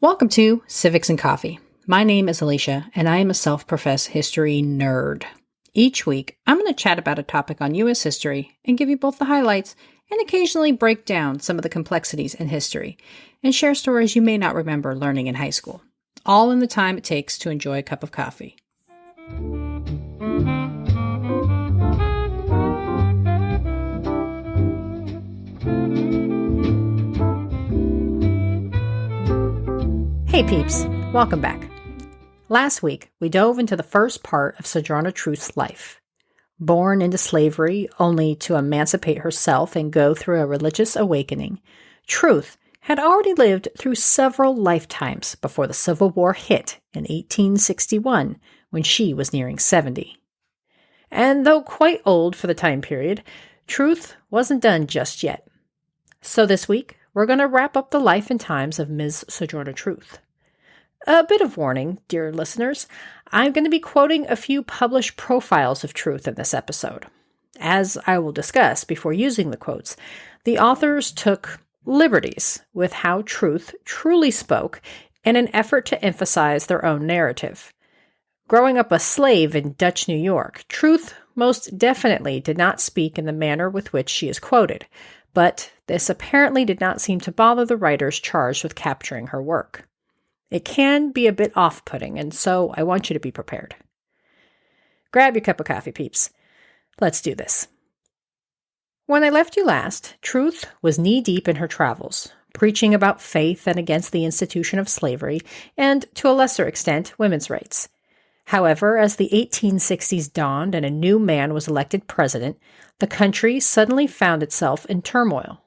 Welcome to Civics and Coffee. My name is Alicia, and I am a self-professed history nerd. Each week, I'm going to chat about a topic on U.S. history and give you both the highlights and occasionally break down some of the complexities in history and share stories you may not remember learning in high school, all in the time it takes to enjoy a cup of coffee. Hey peeps, welcome back. Last week, we dove into the first part of Sojourner Truth's life. Born into slavery only to emancipate herself and go through a religious awakening, Truth had already lived through several lifetimes before the Civil War hit in 1861 when she was nearing 70. And though quite old for the time period, Truth wasn't done just yet. So this week, we're going to wrap up the life and times of Ms. Sojourner Truth. A bit of warning, dear listeners, I'm going to be quoting a few published profiles of Truth in this episode. As I will discuss before using the quotes, the authors took liberties with how Truth truly spoke in an effort to emphasize their own narrative. Growing up a slave in Dutch New York, Truth most definitely did not speak in the manner with which she is quoted, but this apparently did not seem to bother the writers charged with capturing her work. It can be a bit off-putting, and so I want you to be prepared. Grab your cup of coffee, peeps. Let's do this. When I left you last, Truth was knee-deep in her travels, preaching about faith and against the institution of slavery, and, to a lesser extent, women's rights. However, as the 1860s dawned and a new man was elected president, the country suddenly found itself in turmoil.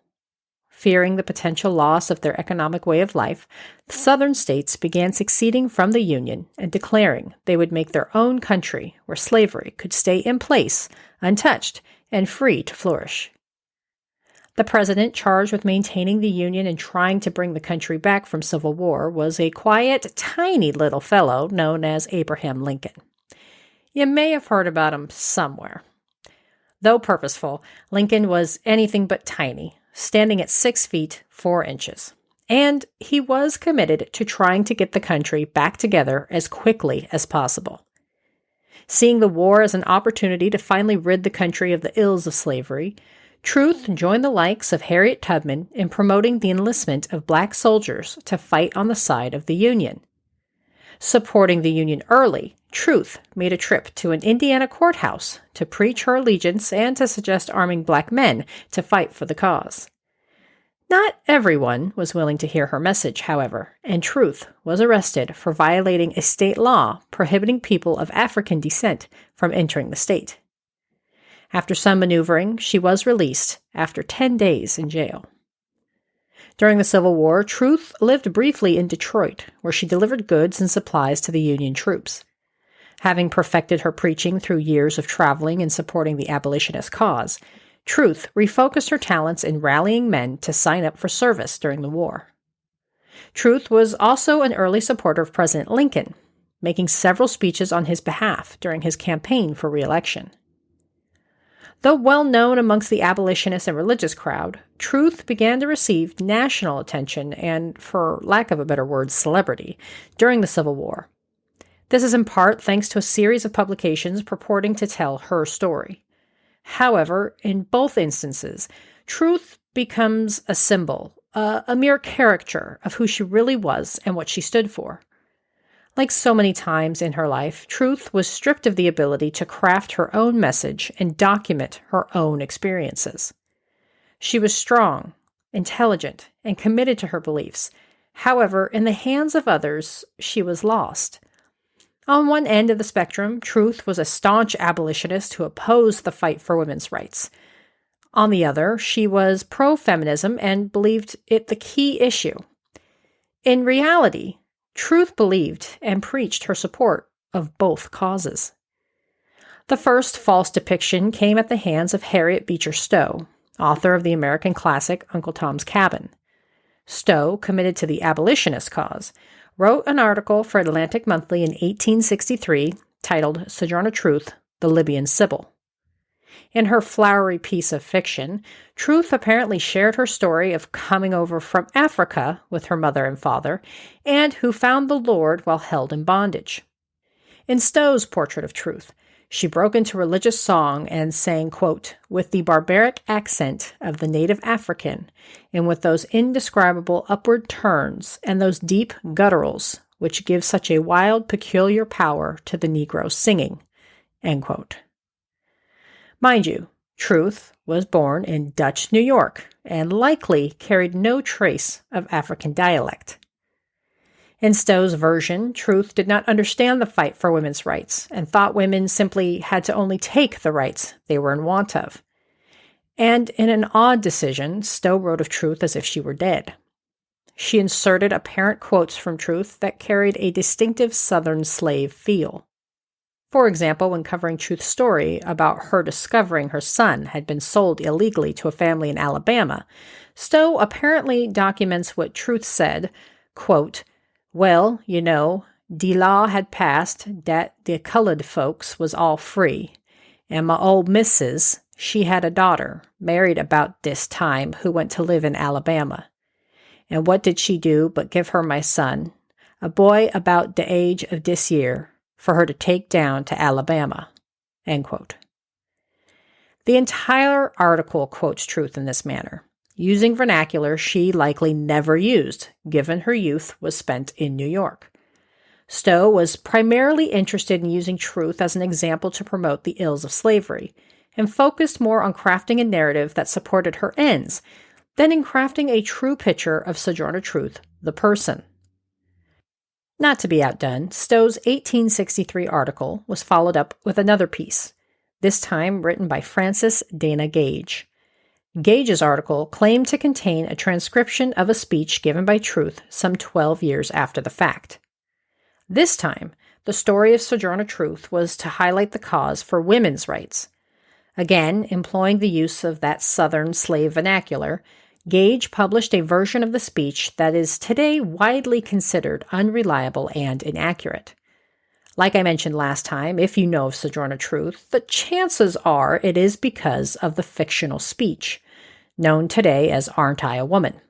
Fearing the potential loss of their economic way of life, the southern states began seceding from the Union and declaring they would make their own country where slavery could stay in place, untouched, and free to flourish. The president charged with maintaining the Union and trying to bring the country back from civil war was a quiet, tiny little fellow known as Abraham Lincoln. You may have heard about him somewhere. Though purposeful, Lincoln was anything but tiny, standing at 6 feet 4 inches. And he was committed to trying to get the country back together as quickly as possible. Seeing the war as an opportunity to finally rid the country of the ills of slavery, Truth joined the likes of Harriet Tubman in promoting the enlistment of black soldiers to fight on the side of the Union. Supporting the Union early, Truth made a trip to an Indiana courthouse to preach her allegiance and to suggest arming black men to fight for the cause. Not everyone was willing to hear her message, however, and Truth was arrested for violating a state law prohibiting people of African descent from entering the state. After some maneuvering, she was released after 10 days in jail. During the Civil War, Truth lived briefly in Detroit, where she delivered goods and supplies to the Union troops. Having perfected her preaching through years of traveling and supporting the abolitionist cause, Truth refocused her talents in rallying men to sign up for service during the war. Truth was also an early supporter of President Lincoln, making several speeches on his behalf during his campaign for re-election. Though well known amongst the abolitionist and religious crowd, Truth began to receive national attention and, for lack of a better word, celebrity during the Civil War. This is in part thanks to a series of publications purporting to tell her story. However, in both instances, Truth becomes a symbol, a mere caricature of who she really was and what she stood for. Like so many times in her life, Truth was stripped of the ability to craft her own message and document her own experiences. She was strong, intelligent, and committed to her beliefs. However, in the hands of others, she was lost. On one end of the spectrum, Truth was a staunch abolitionist who opposed the fight for women's rights. On the other, she was pro-feminism and believed it the key issue. In reality, Truth believed and preached her support of both causes. The first false depiction came at the hands of Harriet Beecher Stowe, author of the American classic Uncle Tom's Cabin. Stowe, committed to the abolitionist cause, wrote an article for Atlantic Monthly in 1863 titled Sojourner Truth, the Libyan Sibyl. In her flowery piece of fiction, Truth apparently shared her story of coming over from Africa with her mother and father, and who found the Lord while held in bondage. In Stowe's portrait of Truth, she broke into religious song and sang, quote, with the barbaric accent of the native African, and with those indescribable upward turns and those deep gutturals which give such a wild, peculiar power to the Negro singing, end quote. Mind you, Truth was born in Dutch New York and likely carried no trace of African dialect. In Stowe's version, Truth did not understand the fight for women's rights and thought women simply had to only take the rights they were in want of. And in an odd decision, Stowe wrote of Truth as if she were dead. She inserted apparent quotes from Truth that carried a distinctive Southern slave feel. For example, when covering Truth's story about her discovering her son had been sold illegally to a family in Alabama, Stowe apparently documents what Truth said, quote, well, you know, de law had passed dat de colored folks was all free, and my old missus, she had a daughter, married about dis time, who went to live in Alabama. And what did she do but give her my son, a boy about de age of dis year, for her to take down to Alabama, end quote. The entire article quotes Truth in this manner, using vernacular she likely never used, given her youth was spent in New York. Stowe was primarily interested in using Truth as an example to promote the ills of slavery, and focused more on crafting a narrative that supported her ends than in crafting a true picture of Sojourner Truth, the person. Not to be outdone, Stowe's 1863 article was followed up with another piece, this time written by Frances Dana Gage. Gage's article claimed to contain a transcription of a speech given by Truth some 12 years after the fact. This time, the story of Sojourner Truth was to highlight the cause for women's rights. Again, employing the use of that Southern slave vernacular, Gage published a version of the speech that is today widely considered unreliable and inaccurate. Like I mentioned last time, if you know of Sojourner Truth, the chances are it is because of the fictional speech, known today as Aren't I a Woman?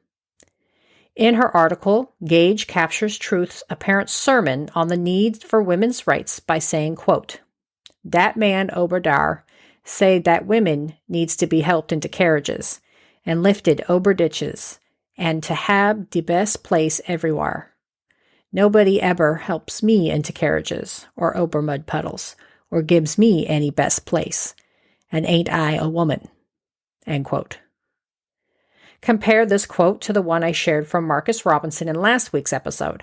In her article, Gage captures Truth's apparent sermon on the need for women's rights by saying, quote, dat man over dar say that women needs to be helped into carriages and lifted over ditches, and to have de best place everywhere. Nobody ever helps me into carriages, or over mud puddles, or gives me any best place, and ain't I a woman? End quote. Compare this quote to the one I shared from Marcus Robinson in last week's episode,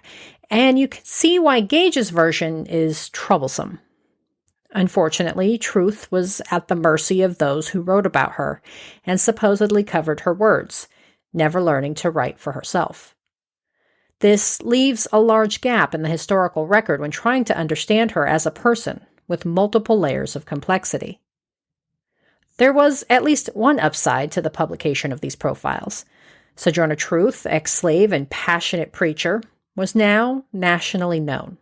and you can see why Gage's version is troublesome. Unfortunately, Truth was at the mercy of those who wrote about her and supposedly covered her words, never learning to write for herself. This leaves a large gap in the historical record when trying to understand her as a person with multiple layers of complexity. There was at least one upside to the publication of these profiles. Sojourner Truth, ex-slave and passionate preacher, was now nationally known.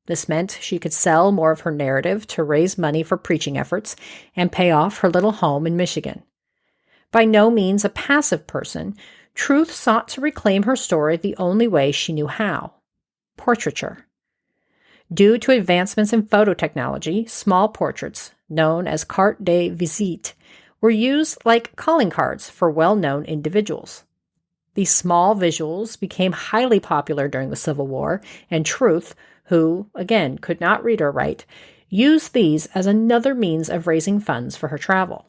This meant she could sell more of her narrative to raise money for preaching efforts and pay off her little home in Michigan. By no means a passive person, Truth sought to reclaim her story the only way she knew how: portraiture. Due to advancements in photo technology, small portraits, known as carte de visite, were used like calling cards for well-known individuals. These small visuals became highly popular during the Civil War, and Truth, who, again, could not read or write, used these as another means of raising funds for her travel.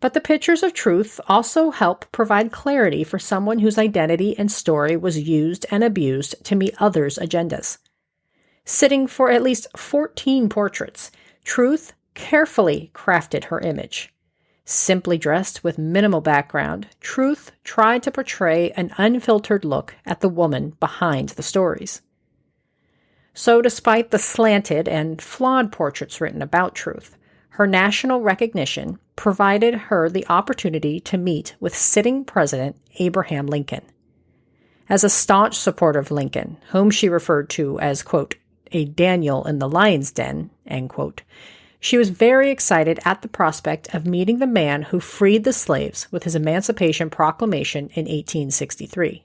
But the pictures of Truth also help provide clarity for someone whose identity and story was used and abused to meet others' agendas. Sitting for at least 14 portraits, Truth carefully crafted her image. Simply dressed with minimal background, Truth tried to portray an unfiltered look at the woman behind the stories. So despite the slanted and flawed portraits written about Truth, her national recognition provided her the opportunity to meet with sitting President Abraham Lincoln. As a staunch supporter of Lincoln, whom she referred to as, quote, a Daniel in the lion's den, end quote, She was very excited at the prospect of meeting the man who freed the slaves with his Emancipation Proclamation in 1863.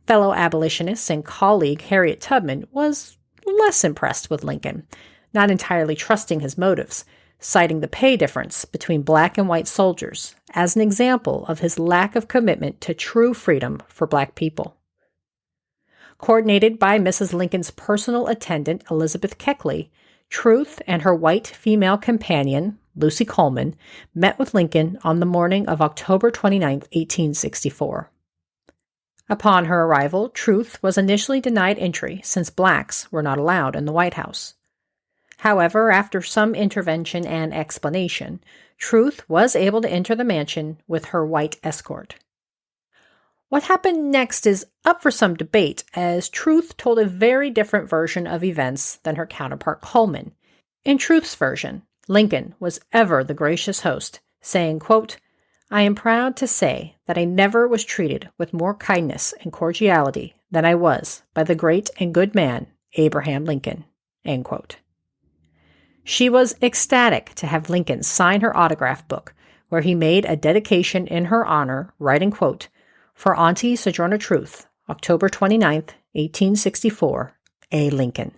Fellow abolitionist and colleague Harriet Tubman was less impressed with Lincoln, not entirely trusting his motives, citing the pay difference between black and white soldiers as an example of his lack of commitment to true freedom for black people. Coordinated by Mrs. Lincoln's personal attendant, Elizabeth Keckley, Truth and her white female companion, Lucy Coleman, met with Lincoln on the morning of October 29, 1864. Upon her arrival, Truth was initially denied entry since blacks were not allowed in the White House. However, after some intervention and explanation, Truth was able to enter the mansion with her white escort. What happened next is up for some debate, as Truth told a very different version of events than her counterpart Coleman. In Truth's version, Lincoln was ever the gracious host, saying, quote, "I am proud to say that I never was treated with more kindness and cordiality than I was by the great and good man, Abraham Lincoln." End quote. She was ecstatic to have Lincoln sign her autograph book, where he made a dedication in her honor, writing, quote, "For Auntie Sojourner Truth, October 29th, 1864, A. Lincoln."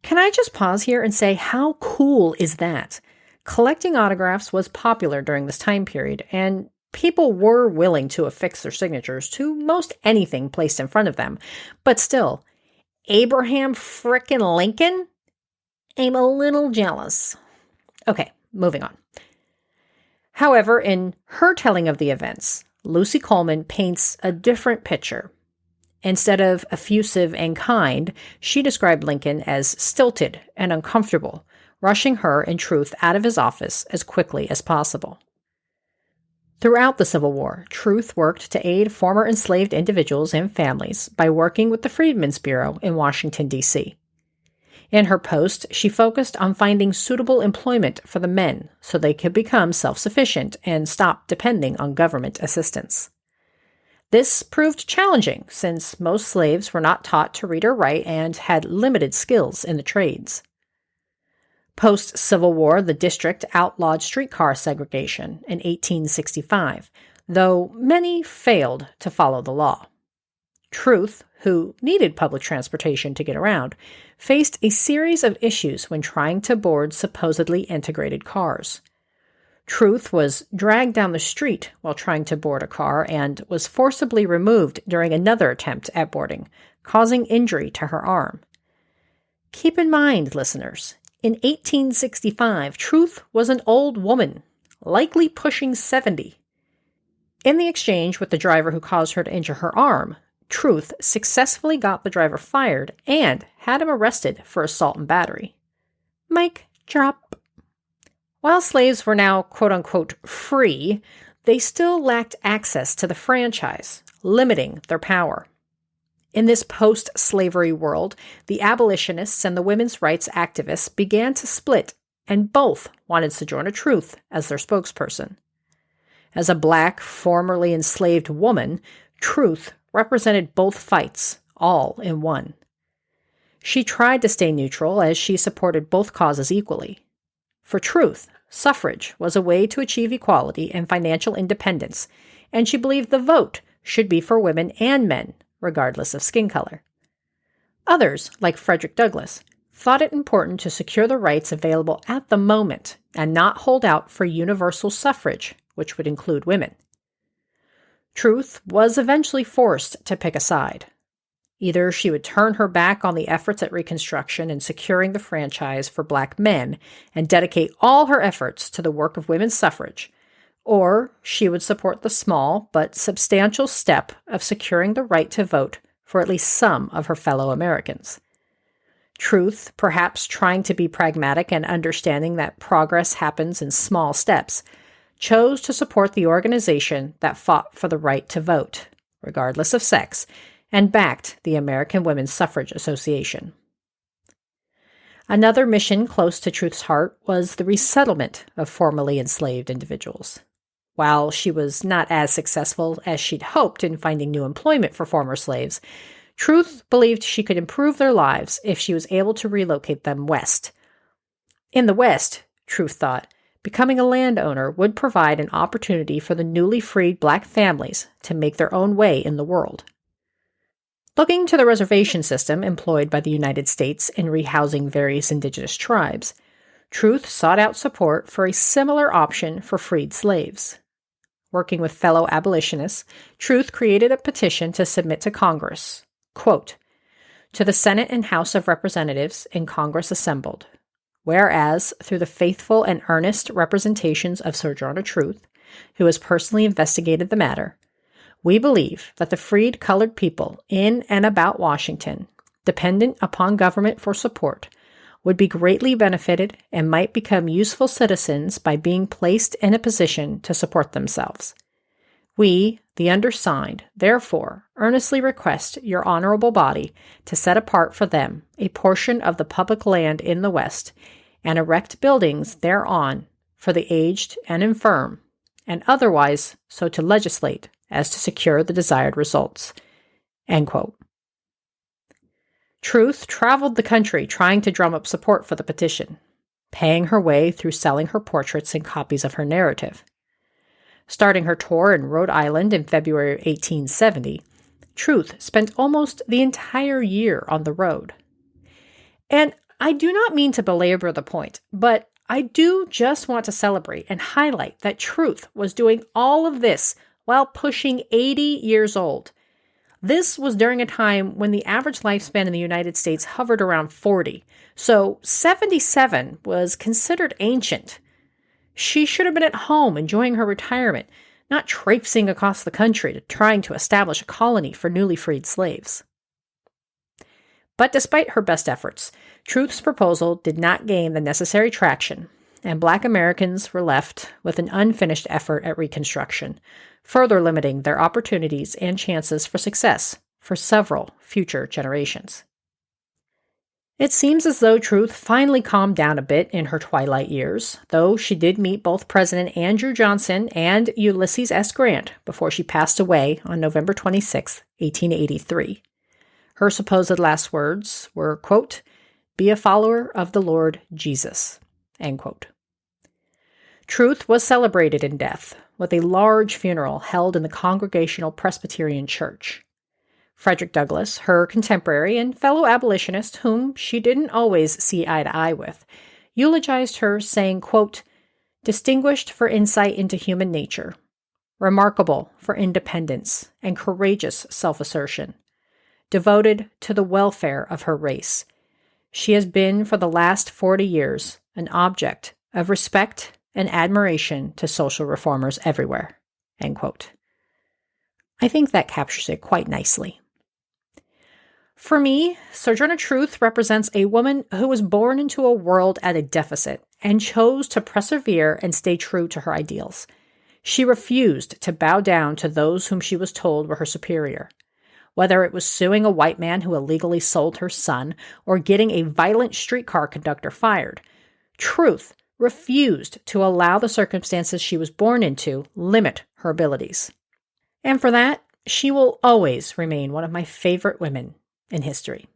Can I just pause here and say, how cool is that? Collecting autographs was popular during this time period, and people were willing to affix their signatures to most anything placed in front of them. But still, Abraham frickin' Lincoln? I'm a little jealous. Okay, moving on. However, in her telling of the events, Lucy Coleman paints a different picture. Instead of effusive and kind, she described Lincoln as stilted and uncomfortable, rushing her and Truth out of his office as quickly as possible. Throughout the Civil War, Truth worked to aid former enslaved individuals and families by working with the Freedmen's Bureau in Washington, D.C. In her post, she focused on finding suitable employment for the men so they could become self-sufficient and stop depending on government assistance. This proved challenging since most slaves were not taught to read or write and had limited skills in the trades. Post-Civil War, the district outlawed streetcar segregation in 1865, though many failed to follow the law. Truth, who needed public transportation to get around, faced a series of issues when trying to board supposedly integrated cars. Truth was dragged down the street while trying to board a car and was forcibly removed during another attempt at boarding, causing injury to her arm. Keep in mind, listeners, in 1865, Truth was an old woman, likely pushing 70. In the exchange with the driver who caused her to injure her arm, Truth successfully got the driver fired and had him arrested for assault and battery. Mic drop. While slaves were now quote-unquote free, they still lacked access to the franchise, limiting their power. In this post-slavery world, the abolitionists and the women's rights activists began to split, and both wanted Sojourner Truth as their spokesperson. As a black, formerly enslaved woman, Truth represented both fights, all in one. She tried to stay neutral as she supported both causes equally. For Truth, suffrage was a way to achieve equality and financial independence, and she believed the vote should be for women and men, regardless of skin color. Others, like Frederick Douglass, thought it important to secure the rights available at the moment and not hold out for universal suffrage, which would include women. Truth was eventually forced to pick a side. Either she would turn her back on the efforts at Reconstruction and securing the franchise for black men and dedicate all her efforts to the work of women's suffrage, or she would support the small but substantial step of securing the right to vote for at least some of her fellow Americans. Truth, perhaps trying to be pragmatic and understanding that progress happens in small steps, chose to support the organization that fought for the right to vote, regardless of sex, and backed the American Women's Suffrage Association. Another mission close to Truth's heart was the resettlement of formerly enslaved individuals. While she was not as successful as she'd hoped in finding new employment for former slaves, Truth believed she could improve their lives if she was able to relocate them west. In the West, Truth thought, becoming a landowner would provide an opportunity for the newly freed Black families to make their own way in the world. Looking to the reservation system employed by the United States in rehousing various indigenous tribes, Truth sought out support for a similar option for freed slaves. Working with fellow abolitionists, Truth created a petition to submit to Congress, quote, "To the Senate and House of Representatives in Congress assembled. Whereas, through the faithful and earnest representations of Sojourner Truth, who has personally investigated the matter, we believe that the freed colored people in and about Washington, dependent upon government for support, would be greatly benefited and might become useful citizens by being placed in a position to support themselves. We, the undersigned, therefore, earnestly request your honorable body to set apart for them a portion of the public land in the West and erect buildings thereon for the aged and infirm, and otherwise so to legislate as to secure the desired results." End quote. Truth traveled the country trying to drum up support for the petition, paying her way through selling her portraits and copies of her narrative. Starting her tour in Rhode Island in February 1870, Truth spent almost the entire year on the road. And I do not mean to belabor the point, but I do just want to celebrate and highlight that Truth was doing all of this while pushing 80 years old. This was during a time when the average lifespan in the United States hovered around 40, so 77 was considered ancient. She should have been at home enjoying her retirement, not traipsing across the country trying to establish a colony for newly freed slaves. But despite her best efforts, Truth's proposal did not gain the necessary traction, and Black Americans were left with an unfinished effort at Reconstruction, further limiting their opportunities and chances for success for several future generations. It seems as though Truth finally calmed down a bit in her twilight years, though she did meet both President Andrew Johnson and Ulysses S. Grant before she passed away on November 26, 1883. Her supposed last words were, quote, "Be a follower of the Lord Jesus," end quote. Truth was celebrated in death with a large funeral held in the Congregational Presbyterian Church. Frederick Douglass, her contemporary and fellow abolitionist whom she didn't always see eye to eye with, eulogized her saying, quote, "Distinguished for insight into human nature, remarkable for independence and courageous self-assertion, devoted to the welfare of her race, she has been for the last 40 years an object of respect and admiration to social reformers everywhere," end quote. I think that captures it quite nicely. For me, Sojourner Truth represents a woman who was born into a world at a deficit and chose to persevere and stay true to her ideals. She refused to bow down to those whom she was told were her superior. Whether it was suing a white man who illegally sold her son or getting a violent streetcar conductor fired, Truth refused to allow the circumstances she was born into limit her abilities. And for that, she will always remain one of my favorite women in history.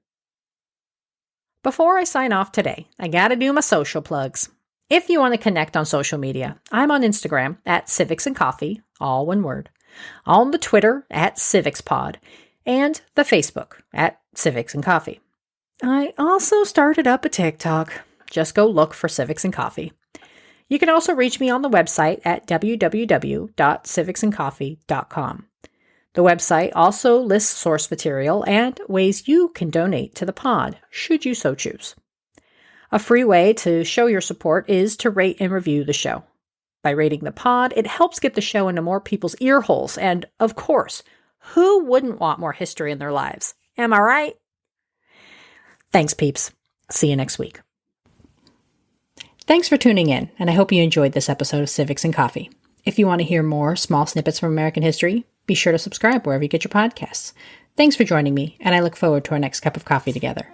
Before I sign off today, I gotta do my social plugs. If you want to connect on social media, I'm on Instagram at Civics and Coffee, all one word, on the Twitter at CivicsPod, and the Facebook at Civics and Coffee. I also started up a TikTok. Just go look for Civics and Coffee. You can also reach me on the website at www.civicsandcoffee.com. The website also lists source material and ways you can donate to the pod, should you so choose. A free way to show your support is to rate and review the show. By rating the pod, it helps get the show into more people's ear holes, and, of course, who wouldn't want more history in their lives? Am I right? Thanks, peeps. See you next week. Thanks for tuning in, and I hope you enjoyed this episode of Civics and Coffee. If you want to hear more small snippets from American history, be sure to subscribe wherever you get your podcasts. Thanks for joining me, and I look forward to our next cup of coffee together.